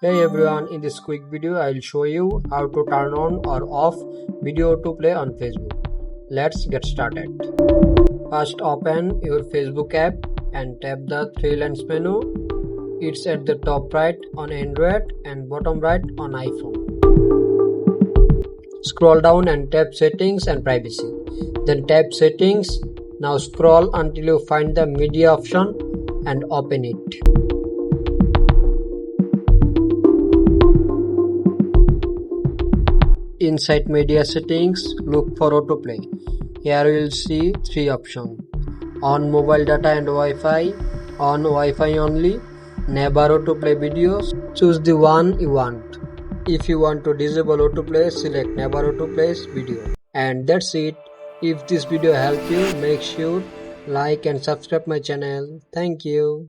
Hey everyone, in this quick video I'll show you how to turn on or off video autoplay on Facebook. Let's get started. First open your Facebook app and tap the three lines menu. It's at the top right on Android and bottom right on iPhone. Scroll down and tap settings and privacy. Then tap settings. Now scroll until you find the media option and open it. Inside media settings, look for autoplay. Here you will see three options: on mobile data and Wi-Fi, on Wi-Fi only, never autoplay videos. Choose the one you want. If you want to disable autoplay, select never autoplay video. And that's it. If this video helped you, make sure like and subscribe my channel. Thank you.